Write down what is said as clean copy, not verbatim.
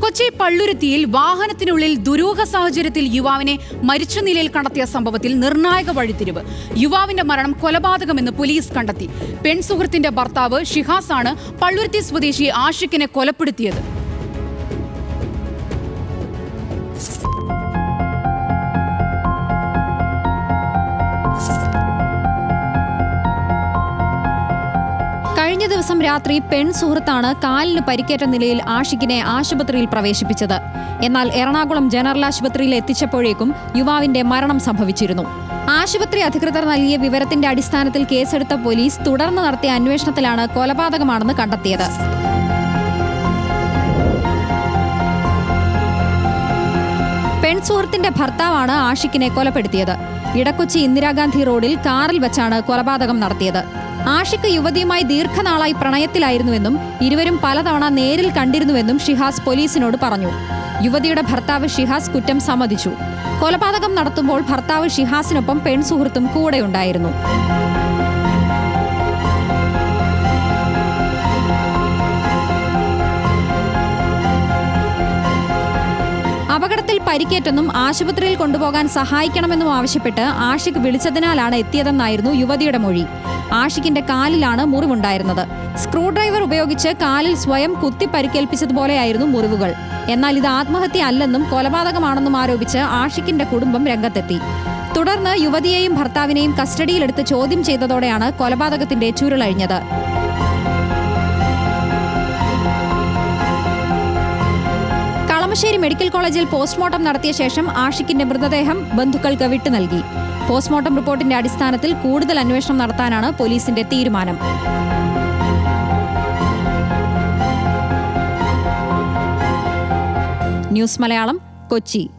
കൊച്ചി പള്ളുരുത്തിയിൽ വാഹനത്തിനുള്ളിൽ ദുരൂഹ സാഹചര്യത്തിൽ യുവാവിനെ മരിച്ച നിലയിൽ കണ്ടെത്തിയ സംഭവത്തിൽ നിർണായക വഴിത്തിരിവ്. യുവാവിന്റെ മരണം കൊലപാതകമെന്ന് പോലീസ് കണ്ടെത്തി. പെൺസുഹൃത്തിന്റെ ഭർത്താവ് ഷിഹാസ് ആണ് പള്ളുരുത്തി സ്വദേശി ആഷിഖിനെ കൊലപ്പെടുത്തിയത്. കഴിഞ്ഞ ദിവസം രാത്രി പെൺസുഹൃത്താണ് കാലിന് പരിക്കേറ്റ നിലയിൽ ആഷിഖിനെ ആശുപത്രിയിൽ പ്രവേശിപ്പിച്ചത്. എന്നാൽ എറണാകുളം ജനറൽ ആശുപത്രിയിൽ എത്തിച്ചപ്പോഴേക്കും യുവാവിന്റെ മരണം സംഭവിച്ചിരുന്നു. ആശുപത്രി അധികൃതർ നൽകിയ വിവരത്തിന്റെ അടിസ്ഥാനത്തിൽ കേസെടുത്ത പോലീസ് തുടർന്ന് നടത്തിയ അന്വേഷണത്തിലാണ് കൊലപാതകമാണെന്ന് കണ്ടെത്തിയത്. പെൺസുഹൃത്തിന്റെ ഭർത്താവാണ് ആഷിഖിനെ കൊലപ്പെടുത്തിയത്. ഇടക്കൊച്ചി ഇന്ദിരാഗാന്ധി റോഡിൽ കാറിൽ വെച്ചാണ് കൊലപാതകം നടത്തിയത്. ആഷിഖ് യുവതിയുമായി ദീർഘനാളായി പ്രണയത്തിലായിരുന്നുവെന്നും ഇരുവരും പലതവണ നേരിൽ കണ്ടിരുന്നുവെന്നും ഷിഹാസ് പോലീസിനോട് പറഞ്ഞു. യുവതിയുടെ ഭർത്താവ് ഷിഹാസ് കുറ്റം സമ്മതിച്ചു. കൊലപാതകം നടത്തുമ്പോൾ ഭർത്താവ് ഷിഹാസിനൊപ്പം പെൺസുഹൃത്തും കൂടെയുണ്ടായിരുന്നു. അപകടത്തിൽ പരിക്കേറ്റെന്നും ആശുപത്രിയിൽ കൊണ്ടുപോകാൻ സഹായിക്കണമെന്നും ആവശ്യപ്പെട്ട് ആഷിഖ് വിളിച്ചതിനാലാണ് എത്തിയതെന്നായിരുന്നു യുവതിയുടെ മൊഴി. ആഷിഖിന്റെ കാലിലാണ് മുറിവുണ്ടായിരുന്നത്. സ്ക്രൂ ഡ്രൈവർ ഉപയോഗിച്ച് കാലിൽ സ്വയം കുത്തി പരിക്കേൽപ്പിച്ചതുപോലെയായിരുന്നു മുറിവുകൾ. എന്നാൽ ഇത് ആത്മഹത്യ അല്ലെന്നും കൊലപാതകമാണെന്നും ആരോപിച്ച് ആഷിഖിന്റെ കുടുംബം രംഗത്തെത്തി. തുടർന്ന് യുവതിയെയും ഭർത്താവിനെയും കസ്റ്റഡിയിലെടുത്ത് ചോദ്യം ചെയ്തതോടെയാണ് കൊലപാതകത്തിന്റെ ചുരുളഴിഞ്ഞത്. കളമശ്ശേരി മെഡിക്കൽ കോളേജിൽ പോസ്റ്റ്മോർട്ടം നടത്തിയ ശേഷം ആഷിഖിന്റെ മൃതദേഹം ബന്ധുക്കൾക്ക് വിട്ടു നൽകി. പോസ്റ്റ്മോർട്ടം റിപ്പോർട്ടിന്റെ അടിസ്ഥാനത്തിൽ കൂടുതൽ അന്വേഷണം നടത്താനാണ് പോലീസിന്റെ തീരുമാനം. ന്യൂസ് മലയാളം, കൊച്ചി.